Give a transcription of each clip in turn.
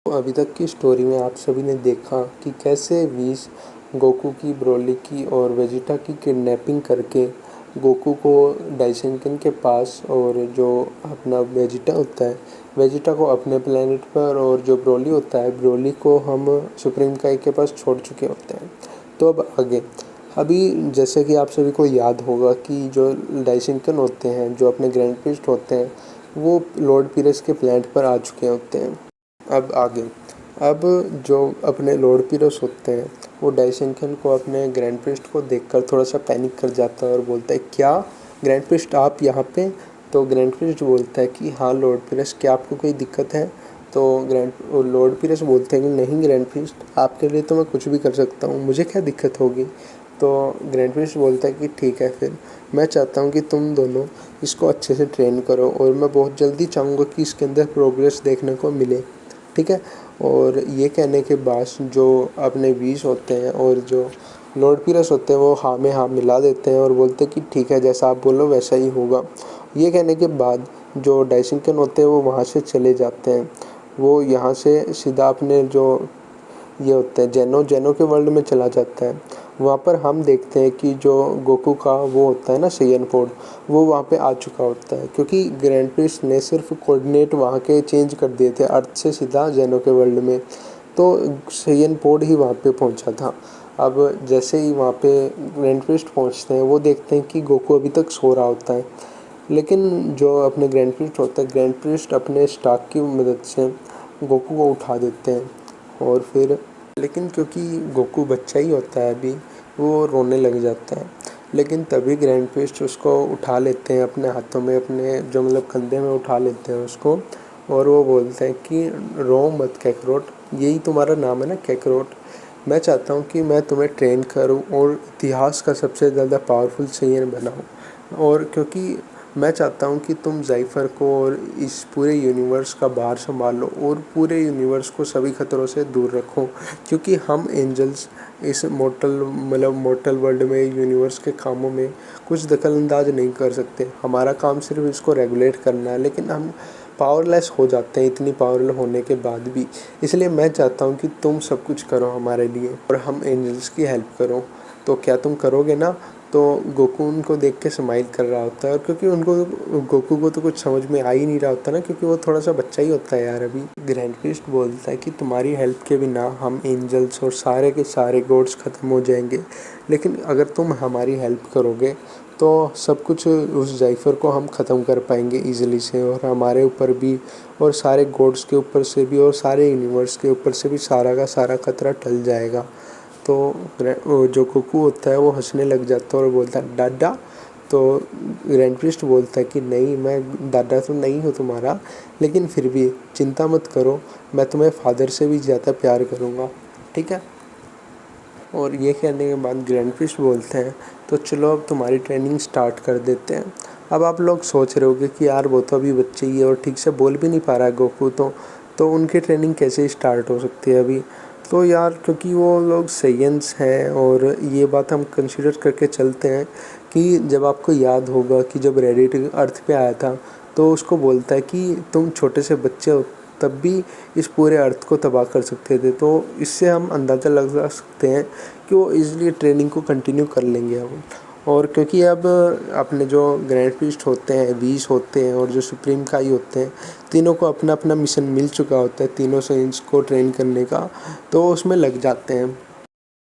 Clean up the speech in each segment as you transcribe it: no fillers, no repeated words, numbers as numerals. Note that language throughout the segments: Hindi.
तो अभी तक की स्टोरी में आप सभी ने देखा कि कैसे व्हीस गोकू की, ब्रोली की और वेजिटा की किडनैपिंग करके गोकू को डाइसेंकिन के पास, और जो अपना वेजिटा होता है, वेजिटा को अपने प्लेनेट पर, और जो ब्रोली होता है, ब्रोली को हम सुप्रीम काई के पास छोड़ चुके होते हैं। तो अब आगे, अभी जैसे कि आप सभी को याद होगा कि जो डाइसेंकिन होते हैं, जो अपने ग्रैंड प्रिस्ट होते हैं, वो लॉर्ड पीरस के प्लेनेट पर आ चुके होते हैं। अब आगे, अब जो अपने लॉर्ड पीरस होते हैं, वो डाइसेंकिन को, अपने ग्रैंड प्रिस्ट को देखकर थोड़ा सा पैनिक कर जाता है और बोलता है, क्या ग्रैंड प्रिस्ट आप यहाँ पे? तो ग्रैंड प्रिस्ट बोलता है कि हाँ लॉर्ड पीरस, क्या आपको कोई दिक्कत है? तो लॉर्ड पीरस बोलते हैं कि नहीं ग्रैंड प्रिस्ट, आपके लिए तो मैं कुछ भी कर सकता हूँ, मुझे क्या दिक्कत होगी। तो ग्रैंड प्रिस्ट बोलता है कि ठीक है, फिर मैं चाहता हूँ कि तुम दोनों इसको अच्छे से ट्रेन करो, और मैं बहुत जल्दी चाहूँगा कि इसके अंदर प्रोग्रेस देखने को मिले, ठीक है। और ये कहने के बाद जो अपने व्हीस होते हैं और जो लॉर्ड पीरस होते हैं, वो हाँ में हाँ मिला देते हैं और बोलते हैं कि ठीक है, जैसा आप बोलो वैसा ही होगा। ये कहने के बाद जो डाइसेंकिन होते हैं वो वहाँ से चले जाते हैं। वो यहाँ से सीधा अपने जो ये होते हैं जेनो के वर्ल्ड में चला जाता है। वहाँ पर हम देखते हैं कि जो गोकू का वो होता है ना, सैयन पोड, वो वहाँ पे आ चुका होता है, क्योंकि ग्रैंड प्रिस्ट ने सिर्फ कोऑर्डिनेट वहाँ के चेंज कर दिए थे अर्थ से सीधा जेनो के वर्ल्ड में, तो सैयन पोड ही वहाँ पे पहुँचा था। अब जैसे ही वहाँ पे ग्रैंड प्रिस्ट पहुँचते हैं, वो देखते हैं कि गोकू अभी तक सो रहा होता है, लेकिन जो अपने ग्रैंड प्रिस्ट होता है, ग्रैंड प्रिस्ट अपने स्टार्क की मदद से गोकू को उठा देते हैं। और फिर लेकिन क्योंकि गोकू बच्चा ही होता है अभी, वो रोने लग जाता है, लेकिन तभी ग्रैंड प्रिस्ट उसको उठा लेते हैं अपने हाथों में, अपने जो मतलब कंधे में उठा लेते हैं उसको, और वो बोलते हैं कि रो मत कैकरोट, यही तुम्हारा नाम है ना कैकरोट, मैं चाहता हूँ कि मैं तुम्हें ट्रेन करूँ और इतिहास का सबसे ज़्यादा पावरफुल सेयन बनाऊँ, और क्योंकि मैं चाहता हूँ कि तुम ज़ाइफ़र को और इस पूरे यूनिवर्स का भार संभालो और पूरे यूनिवर्स को सभी खतरों से दूर रखो, क्योंकि हम एंजल्स इस मोर्टल वर्ल्ड में, यूनिवर्स के कामों में कुछ दखल अंदाज नहीं कर सकते। हमारा काम सिर्फ इसको रेगुलेट करना है, लेकिन हम पावरलेस हो जाते हैं इतनी पावरफुल होने के बाद भी। इसलिए मैं चाहता हूँ कि तुम सब कुछ करो हमारे लिए और हम एंजल्स की हेल्प करो। तो क्या तुम करोगे ना? तो गोकू उनको देख के स्माइल कर रहा होता है, और क्योंकि उनको, गोकू को तो कुछ समझ में आ ही नहीं रहा होता ना, क्योंकि वो थोड़ा सा बच्चा ही होता है यार अभी। ग्रैंड प्रिस्ट बोलता है कि तुम्हारी हेल्प के बिना हम एंजल्स और सारे के सारे गॉड्स ख़त्म हो जाएंगे, लेकिन अगर तुम हमारी हेल्प करोगे तो सब कुछ उस ज़ाइफ़र को हम ख़त्म कर पाएंगे ईज़िली से, और हमारे ऊपर भी और सारे गॉड्स के ऊपर से भी और सारे यूनिवर्स के ऊपर से भी सारा का सारा खतरा टल जाएगा। तो वो जो गोकू होता है वो हंसने लग जाता है और बोलता है दादा। तो ग्रैंड प्रिस्ट बोलता है कि नहीं, मैं दादा तो नहीं हूँ तुम्हारा, लेकिन फिर भी चिंता मत करो, मैं तुम्हें फादर से भी ज़्यादा प्यार करूँगा, ठीक है। और ये कहने के बाद ग्रैंड प्रिस्ट बोलते हैं तो चलो अब तुम्हारी ट्रेनिंग स्टार्ट कर देते हैं। अब आप लोग सोच रहे होगे कि यार वो तो अभी बच्चे ही है और ठीक से बोल भी नहीं पा रहा है गोकू, तो उनकी ट्रेनिंग कैसे स्टार्ट हो सकती है अभी? तो यार क्योंकि वो लोग सैयंस हैं, और ये बात हम कंसिडर करके चलते हैं कि जब आपको याद होगा कि जब रेडिट अर्थ पे आया था, तो उसको बोलता है कि तुम छोटे से बच्चे हो तब भी इस पूरे अर्थ को तबाह कर सकते थे। तो इससे हम अंदाज़ा लगा सकते हैं कि वो इज़िली ट्रेनिंग को कंटिन्यू कर लेंगे अब। और क्योंकि अब अपने जो ग्रैंड प्रिस्ट होते हैं, व्हीस होते हैं और जो सुप्रीम काई होते हैं, तीनों को अपना अपना मिशन मिल चुका होता है, तीनों सेंस को ट्रेन करने का, तो उसमें लग जाते हैं।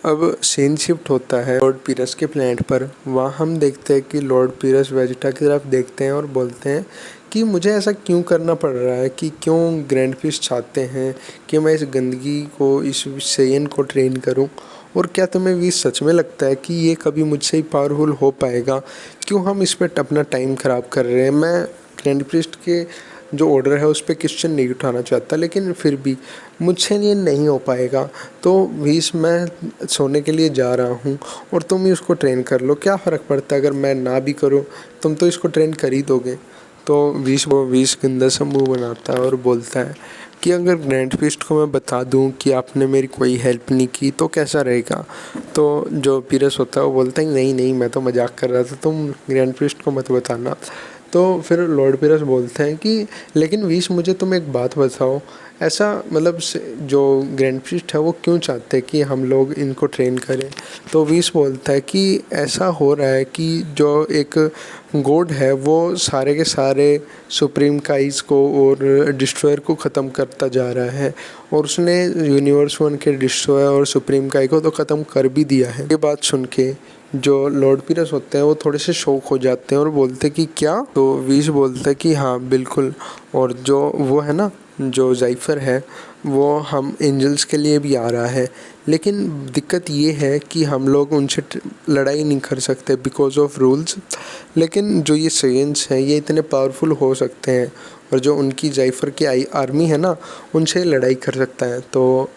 अब सीन शिफ्ट होता है लॉर्ड पीरस के प्लेनेट पर। वहाँ हम देखते हैं कि लॉर्ड पीरस वेजिटा की तरफ देखते हैं और बोलते हैं कि मुझे ऐसा क्यों करना पड़ रहा है, कि क्यों ग्रैंड प्रिस्ट चाहते हैं कि मैं इस गंदगी को, इस सेयन को ट्रेन करूं, और क्या तुम्हें भी सच में लगता है कि ये कभी मुझसे ही पावरफुल हो पाएगा? क्यों हम इस पर अपना टाइम ख़राब कर रहे हैं? मैं ग्रैंड प्रिस्ट के जो ऑर्डर है उस पर क्वेश्चन नहीं उठाना चाहता, लेकिन फिर भी मुझसे ये नहीं हो पाएगा, तो व्हीस मैं सोने के लिए जा रहा हूँ और तुम ही उसको ट्रेन कर लो, क्या फ़र्क पड़ता है अगर मैं ना भी करूँ, तुम तो इसको ट्रेन कर ही दोगे। तो व्हीस गंदा सा मुँह बनाता है और बोलता है कि अगर ग्रैंड प्रिस्ट को मैं बता दूं कि आपने मेरी कोई हेल्प नहीं की तो कैसा रहेगा? तो जो पीरस होता है वो बोलता है नहीं नहीं, मैं तो मजाक कर रहा था, तुम ग्रैंड प्रिस्ट को मत बताना। तो फिर लॉर्ड पीरस बोलते हैं कि लेकिन व्हीस, मुझे तुम एक बात बताओ, ऐसा मतलब जो ग्रैंड प्रिस्ट है वो क्यों चाहते हैं कि हम लोग इनको ट्रेन करें। तो विश बोलता है कि ऐसा हो रहा है कि जो एक गॉड है वो सारे के सारे सुप्रीम काइज को और डिस्ट्रॉयर को ख़त्म करता जा रहा है, और उसने यूनिवर्स वन के डिस्ट्रॉयर और सुप्रीम काई को तो ख़त्म कर भी दिया है। ये बात सुन के जो लॉर्ड पीरस होते हैं वो थोड़े से शौक हो जाते हैं और बोलते कि क्या। तो विश बोलता है कि हाँ बिल्कुल, और जो वो है ना, जो जाइफर है वो हम एंजल्स के लिए भी आ रहा है, लेकिन दिक्कत ये है कि हम लोग उनसे लड़ाई नहीं कर सकते बिकॉज ऑफ रूल्स। लेकिन जो ये सेयंस हैं ये इतने पावरफुल हो सकते हैं, और जो उनकी जाइफर की आर्मी है ना उनसे लड़ाई कर सकता है। तो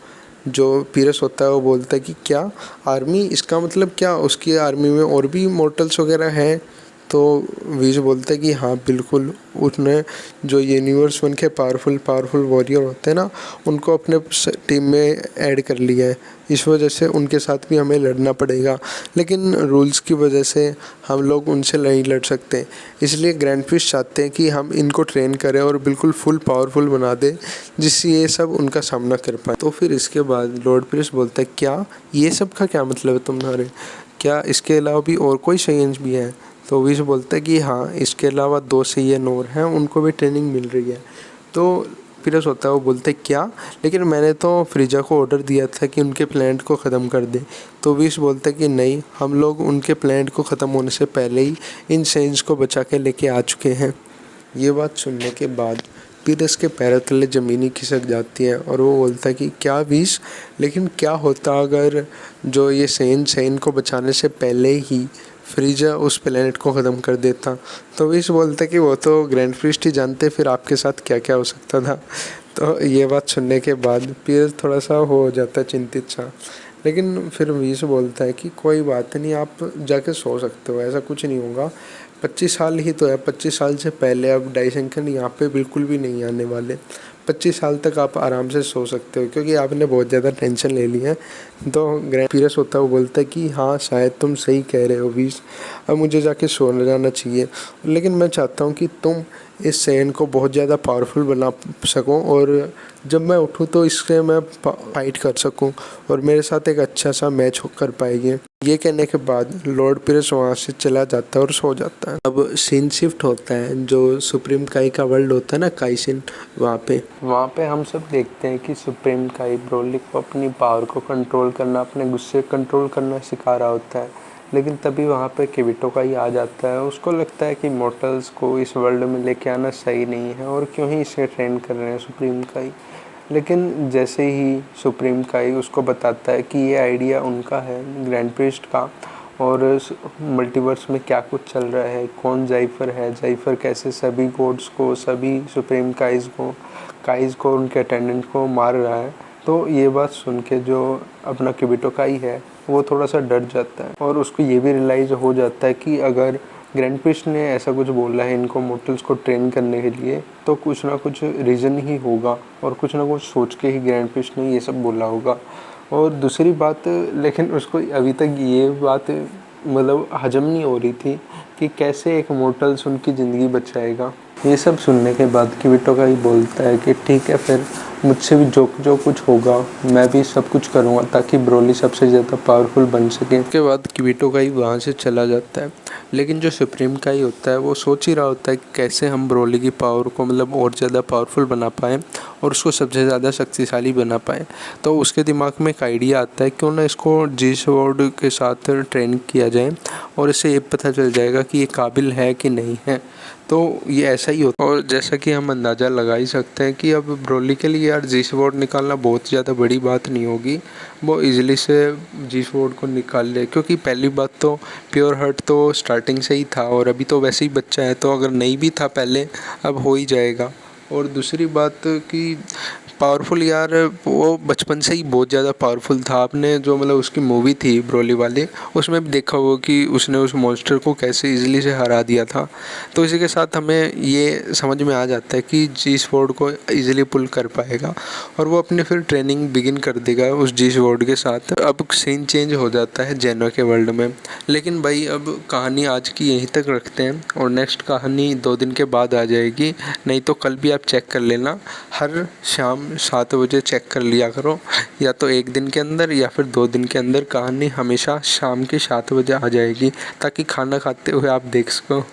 जो पीरस होता है वो बोलता है कि क्या आर्मी, इसका मतलब क्या उसकी आर्मी में और भी मॉर्टल्स वगैरह हैं। तो विश बोलता है कि हाँ बिल्कुल, उसने जो यूनिवर्स वन के पावरफुल वॉरियर होते हैं ना उनको अपने टीम में ऐड कर लिया है, इस वजह से उनके साथ भी हमें लड़ना पड़ेगा, लेकिन रूल्स की वजह से हम लोग उनसे नहीं लड़ सकते। इसलिए ग्रैंड प्रिस्ट चाहते हैं कि हम इनको ट्रेन करें और बिल्कुल फुल पावरफुल बना दें जिससे ये सब उनका सामना कर पाए। तो फिर इसके बाद लॉर्ड प्रिस्ट बोलता है क्या ये सब का क्या मतलब है तुम्हारे, क्या इसके अलावा भी और कोई साइंस भी है। तो विश बोलता है कि हाँ इसके अलावा 2 सैयन और हैं, उनको भी ट्रेनिंग मिल रही है। तो पीरस होता है वो बोलते क्या, लेकिन मैंने तो फ्रीजा को ऑर्डर दिया था कि उनके प्लांट को ख़त्म कर दे। तो विश बोलता है कि नहीं, हम लोग उनके प्लांट को ख़त्म होने से पहले ही इन सेंस को बचा के लेके आ चुके हैं। ये बात सुनने के बाद पीरस के पैरों तले ज़मीनी खिसक जाती है और वो बोलता है कि क्या विश, लेकिन क्या होता अगर जो ये सेन को बचाने से पहले ही फ्रीजा उस प्लेनेट को ख़त्म कर देता। तो विश बोलता है कि वो तो ग्रैंड प्रिस्ट ही जानते फिर आपके साथ क्या क्या हो सकता था। तो ये बात सुनने के बाद पीरस थोड़ा सा हो जाता है चिंतित सा, लेकिन फिर विश बोलता है कि कोई बात नहीं, आप जाके सो सकते हो, ऐसा कुछ नहीं होगा। 25 साल ही तो है, 25 साल से पहले अब डाइसेंकन यहाँ पे बिल्कुल भी नहीं आने वाले। 25 साल तक आप आराम से सो सकते हो क्योंकि आपने बहुत ज़्यादा टेंशन ले ली है। तो ग्रैंड पीरस होता है वो बोलता है कि हाँ शायद तुम सही कह रहे हो विश, अब मुझे जाके सो जाना चाहिए, लेकिन मैं चाहता हूँ कि तुम इस सैन को बहुत ज़्यादा पावरफुल बना सको और जब मैं उठूँ तो इससे मैं फाइट कर सकूँ और मेरे साथ एक अच्छा सा मैच कर पाएगी। ये कहने के बाद लॉर्ड पीरस वहाँ से चला जाता है और सो जाता है। अब सीन शिफ्ट होता है जो सुप्रीम काई का वर्ल्ड होता है ना, काइसिन, वहाँ पे हम सब देखते हैं कि सुप्रीम काई ब्रोली को अपनी पावर को कंट्रोल करना, अपने गुस्से कंट्रोल करना सिखा रहा होता है। लेकिन तभी वहाँ पे किबिटो का ही आ जाता है। उसको लगता है कि मॉर्टल्स को इस वर्ल्ड में लेके आना सही नहीं है और क्यों ही इसे ट्रेन कर रहे हैं सुप्रीम काई। लेकिन जैसे ही सुप्रीम काई उसको बताता है कि ये आइडिया उनका है, ग्रैंड प्रिस्ट का, और मल्टीवर्स में क्या कुछ चल रहा है, कौन जाइफर है, जाइफर कैसे सभी गॉड्स को, सभी सुप्रीम काइज को उनके अटेंडेंट को मार रहा है। तो ये बात सुन के जो अपना किबिटो काई है वो थोड़ा सा डर जाता है और उसको ये भी रियलाइज़ हो जाता है कि अगर ग्रैंड प्रिस्ट ने ऐसा कुछ बोला है इनको मोर्टल्स को ट्रेन करने के लिए तो कुछ ना कुछ रीज़न ही होगा और कुछ ना कुछ सोच के ही ग्रैंड प्रिस्ट ने ये सब बोला होगा। और दूसरी बात, लेकिन उसको अभी तक ये बात मतलब हजम नहीं हो रही थी कि कैसे एक मोर्टल्स उनकी ज़िंदगी बचाएगा। ये सब सुनने के बाद किबिटो का ही बोलता है कि ठीक है फिर मुझसे भी जो कुछ होगा मैं भी सब कुछ करूँगा ताकि ब्रोली सबसे ज़्यादा पावरफुल बन सके। उसके बाद किबिटो का ही वहाँ से चला जाता है, लेकिन जो सुप्रीम का ही होता है वो सोच ही रहा होता है कि कैसे हम ब्रोली की पावर को मतलब और ज़्यादा पावरफुल बना पाएँ और उसको सबसे ज़्यादा शक्तिशाली बना पाएँ। तो उसके दिमाग में एक आइडिया आता है क्यों ना इसको जी स्वॉर्ड के साथ ट्रेन किया जाए और इससे ये पता चल जाएगा कि ये काबिल है कि नहीं है। तो ये ऐसा ही होता है और जैसा कि हम अंदाज़ा लगा ही सकते हैं कि अब ब्रोली के लिए यार जी स्वॉर्ड निकालना बहुत ज़्यादा बड़ी बात नहीं होगी, वो इजीली से जी स्वॉर्ड को निकाल ले, क्योंकि पहली बात तो प्योर हर्ट तो स्टार्टिंग से ही था और अभी तो वैसे ही बच्चा है, तो अगर नहीं भी था पहले अब हो ही जाएगा। और दूसरी बात कि पावरफुल यार वो बचपन से ही बहुत ज़्यादा पावरफुल था। आपने जो मतलब उसकी मूवी थी ब्रोली वाली उसमें भी देखा होगा कि उसने उस मॉन्स्टर को कैसे इजीली से हरा दिया था। तो इसी के साथ हमें ये समझ में आ जाता है कि जी स्वॉर्ड को इजीली पुल कर पाएगा और वो अपनी फिर ट्रेनिंग बिगिन कर देगा उस जी स्वॉर्ड के साथ। अब सीन चेंज हो जाता है जेनो के वर्ल्ड में। लेकिन भाई अब कहानी आज की यहीं तक रखते हैं और नेक्स्ट कहानी 2 दिन के बाद आ जाएगी, नहीं तो कल भी आप चेक कर लेना। हर शाम शाम 7 बजे चेक कर लिया करो, या तो 1 दिन के अंदर या फिर 2 दिन के अंदर कहानी हमेशा शाम के 7 बजे आ जाएगी, ताकि खाना खाते हुए आप देख सको